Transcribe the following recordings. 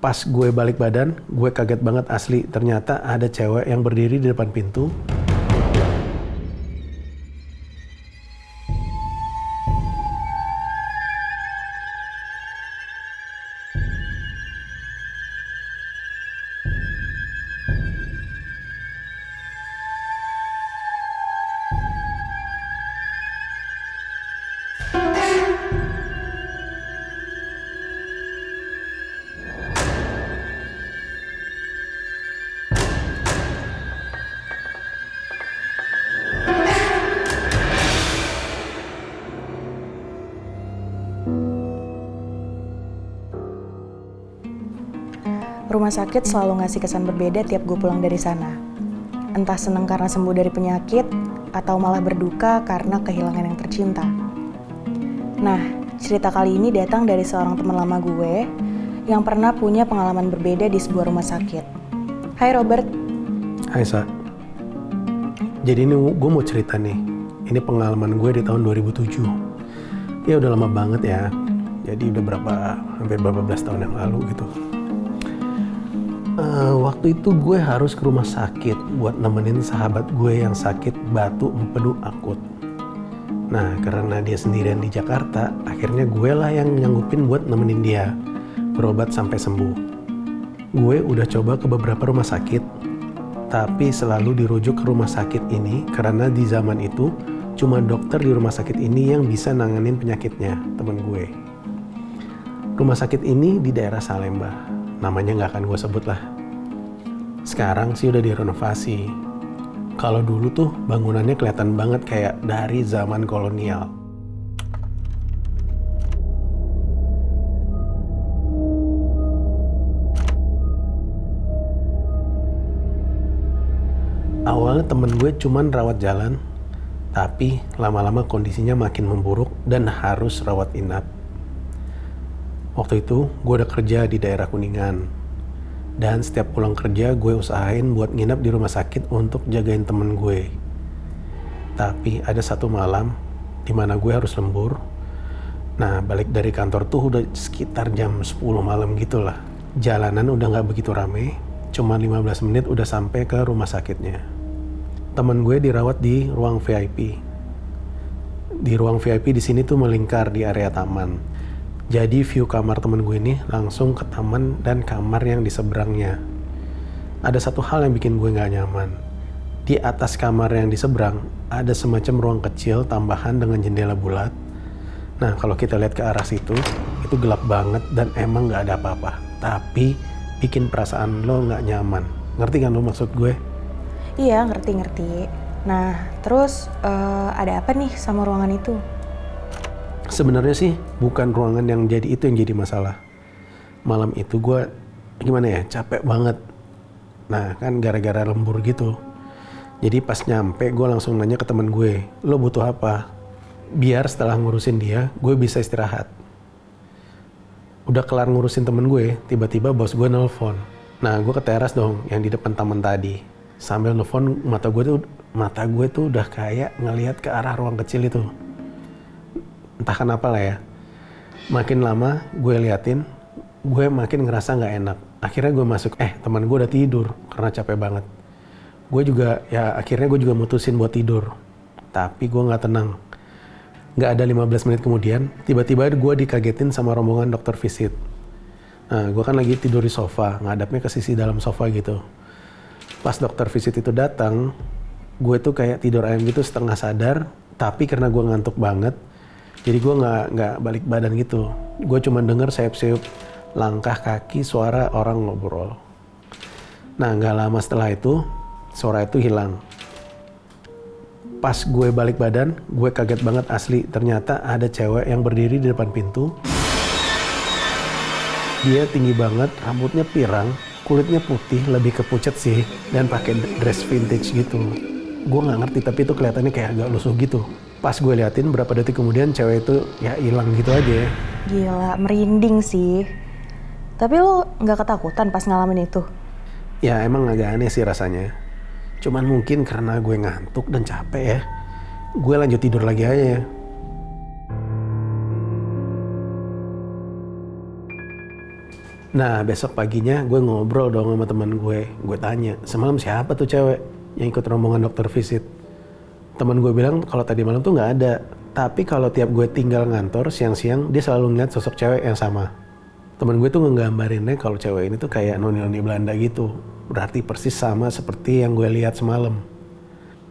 Pas gue balik badan, gue kaget banget asli. Ternyata ada cewek yang berdiri di depan pintu. Rumah sakit selalu ngasih kesan berbeda tiap gue pulang dari sana. Entah seneng karena sembuh dari penyakit, atau malah berduka karena kehilangan yang tercinta. Nah, cerita kali ini datang dari seorang teman lama gue yang pernah punya pengalaman berbeda di sebuah rumah sakit. Hai Robert. Hai Sa. Jadi ini gue mau cerita nih. Ini pengalaman gue di tahun 2007. Ya udah lama banget ya. Jadi udah hampir berapa belas tahun yang lalu gitu. Waktu itu gue harus ke rumah sakit buat nemenin sahabat gue yang sakit batuk empedu akut. Nah, karena dia sendirian di Jakarta, akhirnya gue lah yang nyanggupin buat nemenin dia berobat sampai sembuh. Gue udah coba ke beberapa rumah sakit, tapi selalu dirujuk ke rumah sakit ini karena di zaman itu cuma dokter di rumah sakit ini yang bisa nanganin penyakitnya, temen gue. Rumah sakit ini di daerah Salemba. Namanya nggak akan gue sebut lah. Sekarang sih udah direnovasi. Kalau dulu tuh bangunannya kelihatan banget kayak dari zaman kolonial. Awalnya temen gue cuman rawat jalan, tapi lama-lama kondisinya makin memburuk dan harus rawat inap. Waktu itu gue udah kerja di daerah Kuningan. Dan setiap pulang kerja gue usahain buat nginep di rumah sakit untuk jagain temen gue. Tapi ada satu malam dimana gue harus lembur. Nah balik dari kantor tuh udah sekitar jam 10 malam gitu lah. Jalanan udah gak begitu rame. Cuma 15 menit udah sampai ke rumah sakitnya. Temen gue dirawat di ruang VIP. Di ruang VIP di sini tuh melingkar di area taman. Jadi view kamar temen gue ini langsung ke taman dan kamar yang di seberangnya. Ada satu hal yang bikin gue gak nyaman. Di atas kamar yang di seberang ada semacam ruang kecil tambahan dengan jendela bulat. Nah kalau kita lihat ke arah situ, itu gelap banget dan emang gak ada apa-apa. Tapi bikin perasaan lo gak nyaman. Ngerti kan lo maksud gue? Iya, ngerti. Nah, terus ada apa nih sama ruangan itu? Sebenarnya sih bukan ruangan yang jadi masalah. Malam itu gue gimana ya, capek banget. Nah kan gara-gara lembur gitu. Jadi pas nyampe gue langsung nanya ke temen gue, lo butuh apa? Biar setelah ngurusin dia, gue bisa istirahat. Udah kelar ngurusin temen gue, tiba-tiba bos gue nelfon. Nah gue ke teras dong yang di depan taman tadi. Sambil nelfon mata gue tuh udah kayak ngelihat ke arah ruang kecil itu. Entah kenapa lah ya, makin lama gue liatin, gue makin ngerasa gak enak. Akhirnya gue masuk, teman gue udah tidur karena capek banget. Akhirnya gue juga mutusin buat tidur. Tapi gue gak tenang. Gak ada 15 menit kemudian, tiba-tiba gue dikagetin sama rombongan dokter visit. Nah, gue kan lagi tidur di sofa, ngadapnya ke sisi dalam sofa gitu. Pas dokter visit itu datang, gue tuh kayak tidur ayam gitu setengah sadar, tapi karena gue ngantuk banget, jadi gue nggak balik badan gitu. Gue cuma denger sayup-sayup langkah kaki, suara orang ngobrol. Nah nggak lama setelah itu, suara itu hilang. Pas gue balik badan, gue kaget banget asli. Ternyata ada cewek yang berdiri di depan pintu. Dia tinggi banget, rambutnya pirang, kulitnya putih, lebih ke pucet sih, dan pakai dress vintage gitu. Gue nggak ngerti, tapi itu kelihatannya kayak agak lusuh gitu. Pas gue liatin berapa detik kemudian cewek itu ya hilang gitu aja. Gila, merinding sih. Tapi lo nggak ketakutan pas ngalamin itu? Ya emang agak aneh sih rasanya. Cuman mungkin karena gue ngantuk dan capek ya. Gue lanjut tidur lagi aja. Nah besok paginya gue ngobrol dong sama teman gue tanya semalam siapa tuh cewek yang ikut rombongan dokter visit. Teman gue bilang kalau tadi malam tuh nggak ada, tapi kalau tiap gue tinggal ngantor siang-siang dia selalu ngeliat sosok cewek yang sama. Teman gue tuh ngegambarinnya kalau cewek ini tuh kayak noni-noni Belanda gitu, berarti persis sama seperti yang gue lihat semalam.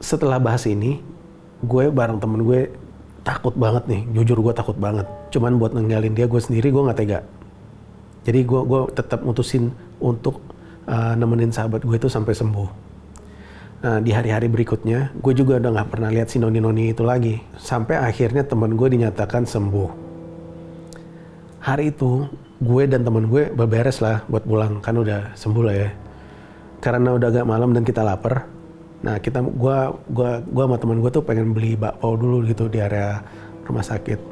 Setelah bahas ini, gue bareng temen gue takut banget nih, jujur gue takut banget. Cuman buat ninggalin dia gue sendiri gue nggak tega. Jadi gue tetap mutusin untuk nemenin sahabat gue itu sampai sembuh. Nah di hari-hari berikutnya gue juga udah nggak pernah lihat si noni-noni itu lagi. Sampai akhirnya teman gue dinyatakan sembuh. Hari itu gue dan teman gue beberes lah buat pulang, kan udah sembuh lah ya. Karena udah agak malam dan kita lapar. Nah gue sama teman gue tuh pengen beli bakpao dulu gitu di area rumah sakit.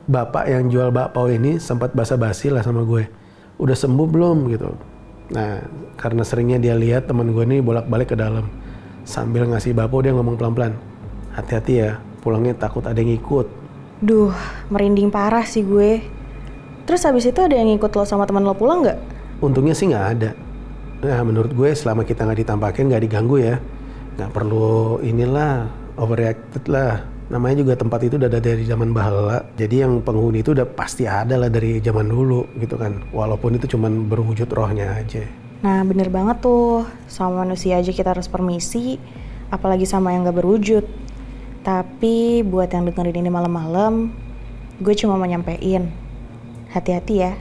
Bapak yang jual bakpao ini sempat basa-basi lah sama gue. Udah sembuh belum gitu. Nah karena seringnya dia lihat teman gue ini bolak-balik ke dalam. Sambil ngasih bakpao dia ngomong pelan-pelan. Hati-hati ya, pulangnya takut ada yang ikut. Duh, merinding parah sih gue. Terus habis itu ada yang ikut lo sama teman lo pulang nggak? Untungnya sih nggak ada. Nah menurut gue selama kita nggak ditampakin, nggak diganggu ya. Nggak perlu inilah, overreacted lah. Namanya juga tempat itu udah ada dari zaman bahala. Jadi yang penghuni itu udah pasti ada lah dari zaman dulu gitu kan. Walaupun itu cuman berwujud rohnya aja. Nah bener banget tuh, sama manusia aja kita harus permisi, apalagi sama yang gak berwujud. Tapi buat yang dengerin ini malam-malam, gue cuma mau nyampein, hati-hati ya.